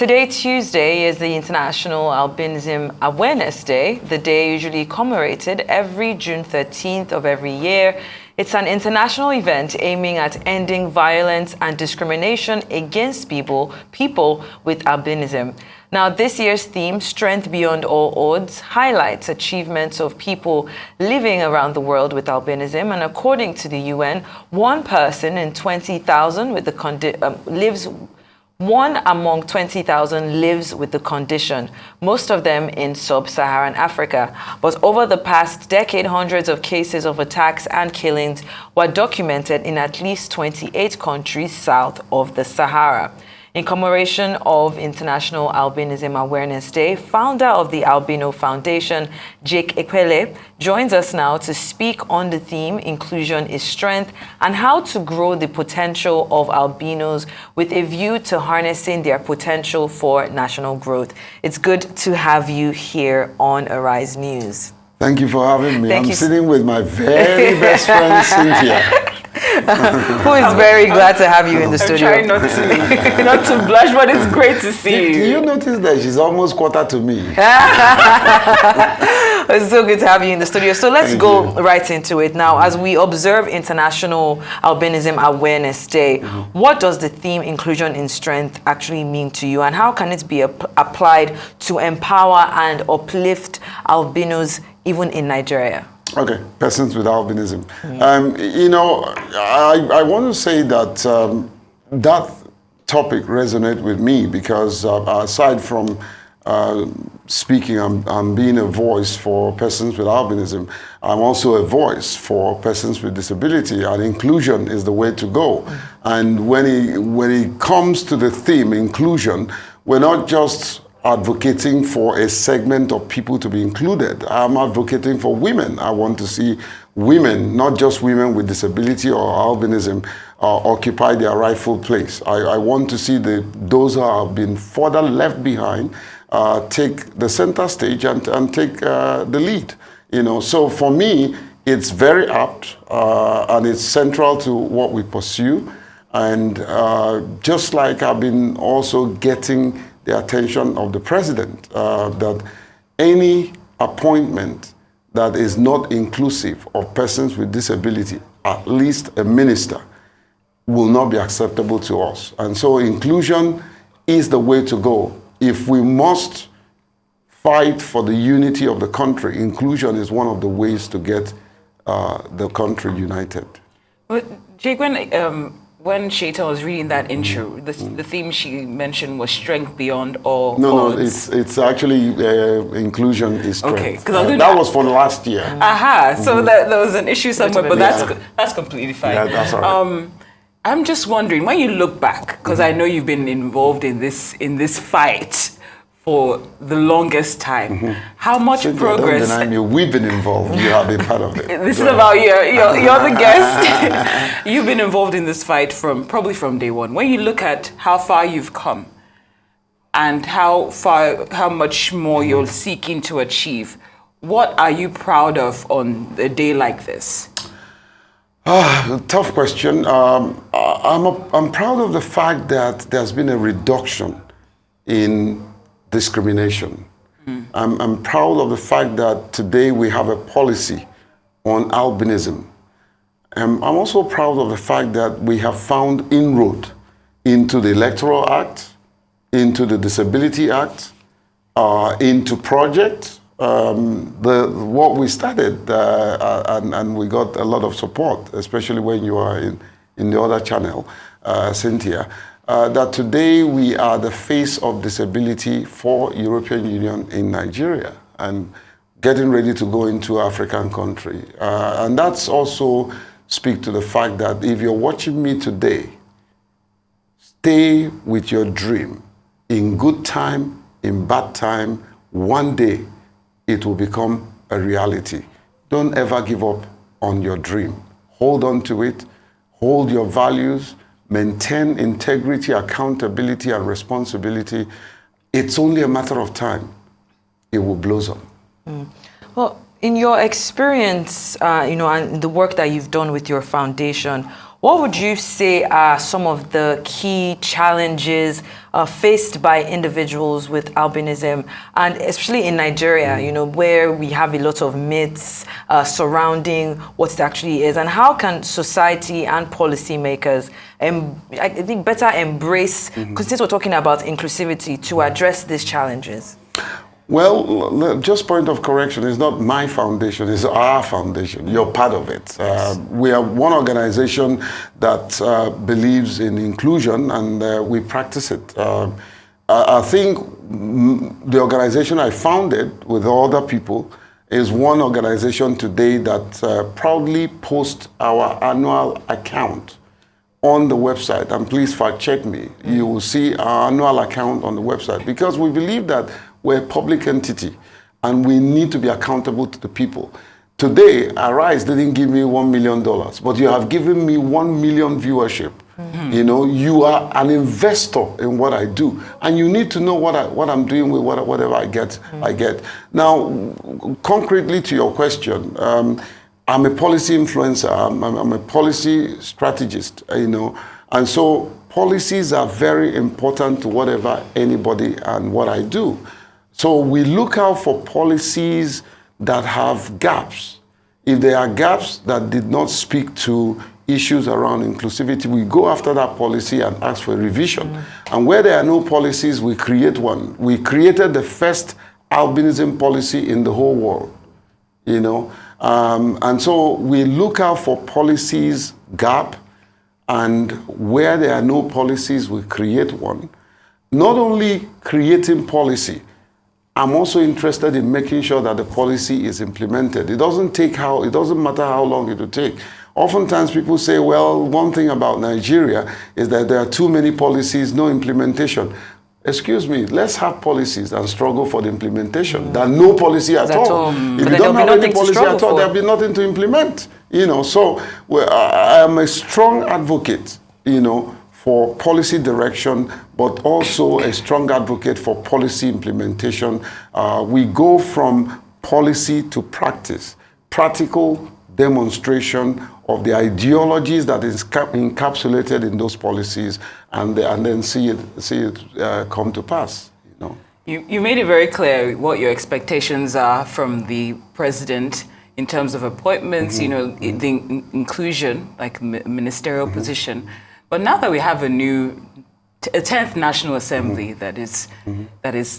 Today, Tuesday, is the International Albinism Awareness Day, the day usually commemorated every June 13th of every year. It's an international event aiming at ending violence and discrimination against people with albinism. Now, this year's theme, Strength Beyond All Odds, highlights achievements of people living around the world with albinism. And according to the UN, one person in 20,000 with the one among 20,000 lives with the condition, most of them in sub-Saharan Africa. But over the past decade, hundreds of cases of attacks and killings were documented in at least 28 countries south of the Sahara. In commemoration of International Albinism Awareness Day, founder of the Albino Foundation, Jake Epelle, joins us now to speak on the theme, Inclusion is Strength, and how to grow the potential of albinos with a view to harnessing their potential for national growth. It's good to have you here on Arise News. Thank you for having me. I'm sitting with my very best friend, Cynthia. Who is very glad to have you in the studio. I'm trying not to blush, but it's great to see you. Do you notice that she's almost quarter to me? It's so good to have you in the studio. So let's go right into it now. As we observe International Albinism Awareness Day, what does the theme Inclusion in Strength actually mean to you, and how can it be applied to empower and uplift albinos even in Nigeria? Okay, persons with albinism. I want to say that that topic resonates with me because aside from speaking, I'm being a voice for persons with albinism. I'm also a voice for persons with disability, and inclusion is the way to go. And when it comes to the theme, inclusion, we're not just advocating for a segment of people to be included. I'm advocating for women. I want to see women, not just women with disability or albinism, occupy their rightful place. I want to see those who have been further left behind take the center stage and take the lead. So for me, it's very apt and it's central to what we pursue. And just like I've been also getting the attention of the president, that any appointment that is not inclusive of persons with disability, at least a minister, will not be acceptable to us. And so inclusion is the way to go. If we must fight for the unity of the country, inclusion is one of the ways to get the country united. But Jake, when Shaita was reading that intro, the theme she mentioned was strength beyond all odds. No, it's actually inclusion is strength. Okay, that was for last year. So there was an issue somewhere, but that's completely fine. Yeah, that's all right. I'm just wondering, when you look back, because I know you've been involved in this fight for the longest time, how much progress? Don't deny me. We've been involved. You have been part of it. This is about you. You're the guest. You've been involved in this fight probably from day one. When you look at how far you've come and how much more you're seeking to achieve, what are you proud of on a day like this? Tough question. I'm proud of the fact that there's been a reduction in discrimination. I'm proud of the fact that today we have a policy on albinism. I'm also proud of the fact that we have found inroad into the Electoral Act, into the Disability Act, into projects. What we started, and we got a lot of support, especially when you are in the other channel, Cynthia, that today we are the face of disability for European Union in Nigeria and getting ready to go into African country. And that's also speak to the fact that if you're watching me today, stay with your dream. In good time, in bad time, one day it will become a reality. Don't ever give up on your dream. Hold on to it, hold your values, maintain integrity, accountability, and responsibility. It's only a matter of time. It will blossom. Well, in your experience, and the work that you've done with your foundation, What would you say are some of the key challenges faced by individuals with albinism, and especially in Nigeria, where we have a lot of myths surrounding what it actually is, and how can society and policymakers, I think, better embrace, because since we're talking about inclusivity, to address these challenges? Well, just point of correction, it's not my foundation, it's our foundation. You're part of it. We are one organization that believes in inclusion, and we practice it. I think the organization I founded with other people is one organization today that proudly posts our annual account on the website, and please fact check me. You will see our annual account on the website, because we believe that we're a public entity and we need to be accountable to the people. Today, Arise didn't give me $1 million, but you have given me 1 million viewership. You are an investor in what I do, and you need to know what I'm doing with whatever I get. Now, concretely to your question, I'm a policy influencer. I'm a policy strategist, and so policies are very important to whatever anybody and what I do. So we look out for policies that have gaps. If there are gaps that did not speak to issues around inclusivity, we go after that policy and ask for a revision. And where there are no policies, we create one. We created the first albinism policy in the whole world, and so we look out for policies gap, and where there are no policies, we create one. Not only creating policy, I'm also interested in making sure that the policy is implemented. It doesn't matter how long it will take. Oftentimes people say, well, one thing about Nigeria is that there are too many policies, no implementation. Excuse me, let's have policies and struggle for the implementation than no policy at all. If you don't have any policy at all, there'll be nothing to implement. So I am a strong advocate, for policy direction, but also a strong advocate for policy implementation. We go from policy to practice, practical demonstration of the ideologies that is encapsulated in those policies, and then see it come to pass. You made it very clear what your expectations are from the president in terms of appointments, the inclusion, like ministerial position. But now that we have a 10th National Assembly that is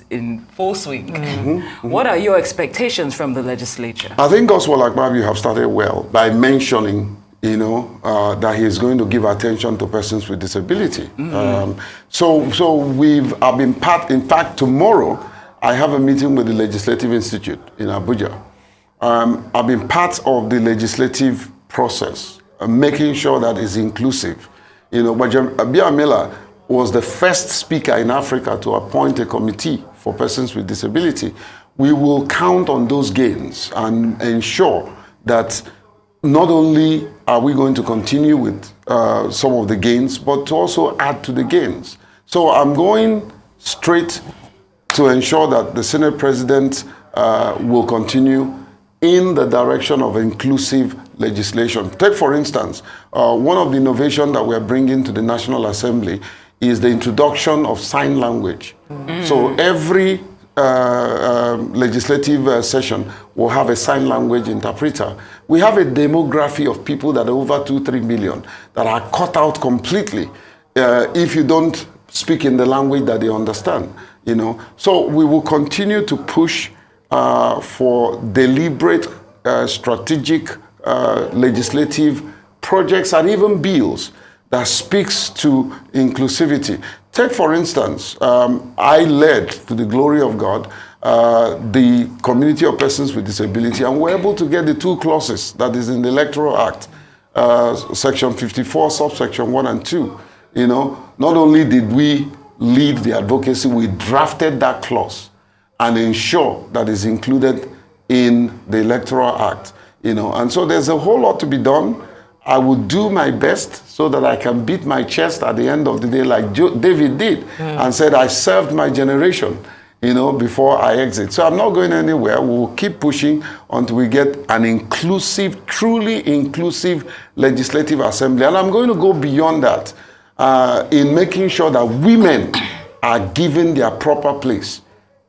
in full swing, what are your expectations from the legislature? I think Gospel Akpabio have started well by mentioning, that he is going to give attention to persons with disability. So I've been part. In fact, tomorrow I have a meeting with the Legislative Institute in Abuja. I've been part of the legislative process, making sure that it's inclusive. But Abia Miller was the first speaker in Africa to appoint a committee for persons with disability. We will count on those gains and ensure that not only are we going to continue with some of the gains, but to also add to the gains. So I'm going straight to ensure that the Senate President will continue in the direction of inclusive legislation. Take, for instance, one of the innovations that we're bringing to the National Assembly is the introduction of sign language. So every legislative session will have a sign language interpreter. We have a demography of people that are over 2-3 million that are cut out completely if you don't speak in the language that they understand. So we will continue to push for deliberate, strategic, legislative projects and even bills that speaks to inclusivity. Take, for instance, I led, to the glory of God, the community of persons with disability, and we're able to get the 2 clauses that is in the Electoral Act, Section 54, subsection 1 and 2. Not only did we lead the advocacy, we drafted that clause and ensure that is included in the Electoral Act. And so there's a whole lot to be done. I will do my best so that I can beat my chest at the end of the day like David did and said, I served my generation. before I exit. So I'm not going anywhere. We'll keep pushing until we get an inclusive, truly inclusive legislative assembly. And I'm going to go beyond that in making sure that women are given their proper place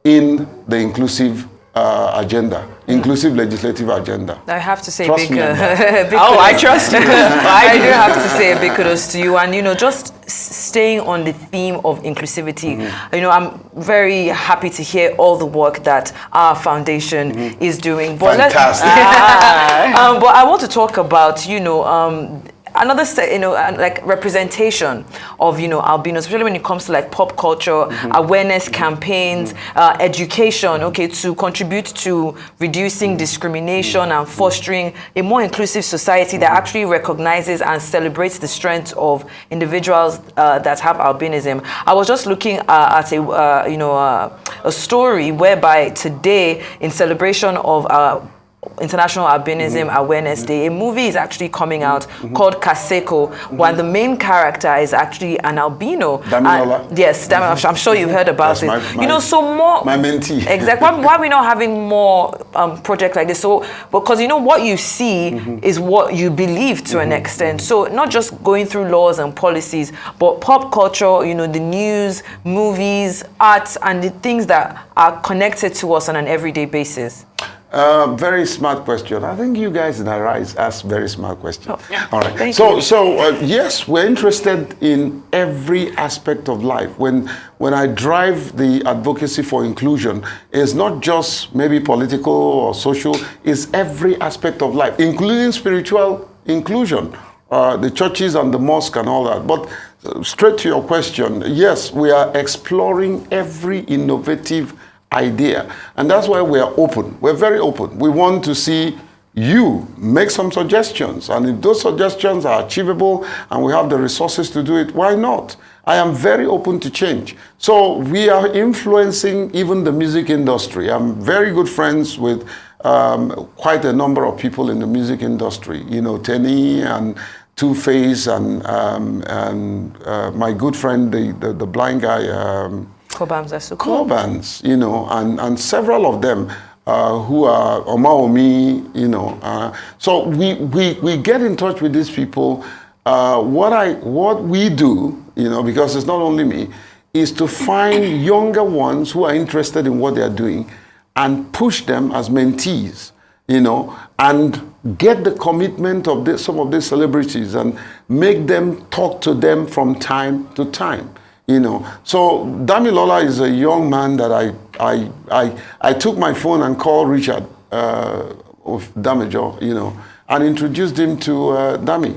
in the inclusive agenda, inclusive legislative agenda. I have to say Trust big, me on big Oh, I kudos. trust you. I do have to say a big kudos to you, and just staying on the theme of inclusivity. I'm very happy to hear all the work that our foundation is doing. But Fantastic. but I want to talk about another like representation of albinos, especially when it comes to like pop culture, awareness campaigns, education, to contribute to reducing discrimination and fostering a more inclusive society that actually recognizes and celebrates the strengths of individuals that have albinism. I was just looking at a story whereby today, in celebration of International Albinism Awareness Day, a movie is actually coming out called Kaseko, where the main character is actually an albino. Damilola. Yes, I'm sure you've heard about That's it. So more... My mentee. Exactly. Why are we not having more projects like this? So, because what you see is what you believe to an extent. So not just going through laws and policies, but pop culture, the news, movies, arts, and the things that are connected to us on an everyday basis. Very smart question. I think you guys in Arise ask very smart questions. All right. Thank So you. yes, we're interested in every aspect of life. When I drive the advocacy for inclusion, it's not just maybe political or social. It's every aspect of life, including spiritual inclusion, the churches and the mosque and all that. But straight to your question, yes, we are exploring every innovative idea, and that's why we are open. We're very open. We want to see you make some suggestions, and if those suggestions are achievable and we have the resources to do it, why not? I am very open to change. So we are influencing even the music industry. I'm very good friends with quite a number of people in the music industry, Tenny and Two-Face and my good friend, the blind guy, Cobans, and several of them who are Omaomi, so we get in touch with these people. What we do, because it's not only me, is to find younger ones who are interested in what they are doing and push them as mentees, and get the commitment of some of these celebrities and make them talk to them from time to time. So Damilola is a young man that I took my phone and called Richard of Damajo, and introduced him to Dami,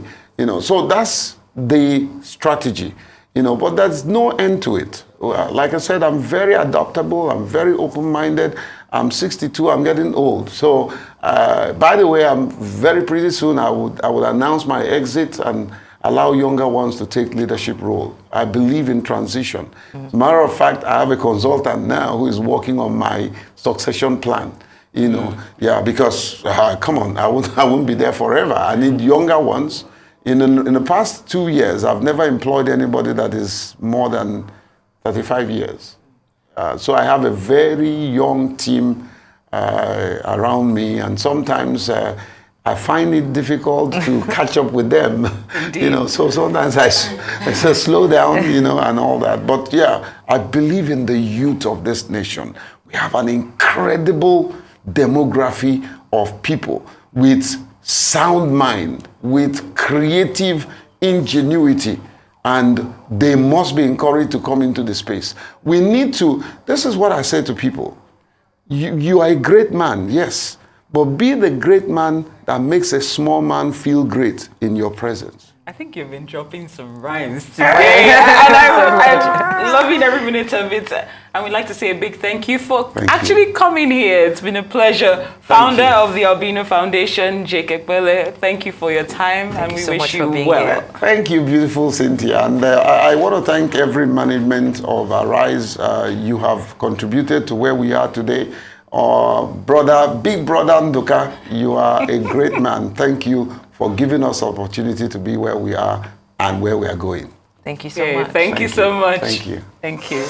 So that's the strategy, but there's no end to it. Like I said, I'm very adaptable. I'm very open-minded. I'm 62. I'm getting old. So, by the way, I'm very pretty soon. I would announce my exit and allow younger ones to take leadership role. I believe in transition. As a matter of fact, I have a consultant now who is working on my succession plan. Because come on, I won't be there forever. I need younger ones. In the past 2 years, I've never employed anybody that is more than 35 years. So I have a very young team around me, and sometimes I find it difficult to catch up with them, so sometimes I say slow down, and all that. But yeah, I believe in the youth of this nation. We have an incredible demography of people with sound mind, with creative ingenuity, and they must be encouraged to come into the space. We need to, this is what I say to people, you are a great man, yes, but be the great man that makes a small man feel great in your presence. I think you've been dropping some rhymes today, and I'm loving every minute of it. And we'd like to say a big thank you for actually coming here. It's been a pleasure. Founder of the Albino Foundation, Jake Epelle, thank you for your time, and we wish you well. Thank you, beautiful Cynthia. And I want to thank every management of Arise. You have contributed to where we are today. Big brother Nduka, you are a great man. Thank you for giving us the opportunity to be where we are and where we are going. Thank you so much. Thank you so much. Thank you. Thank you.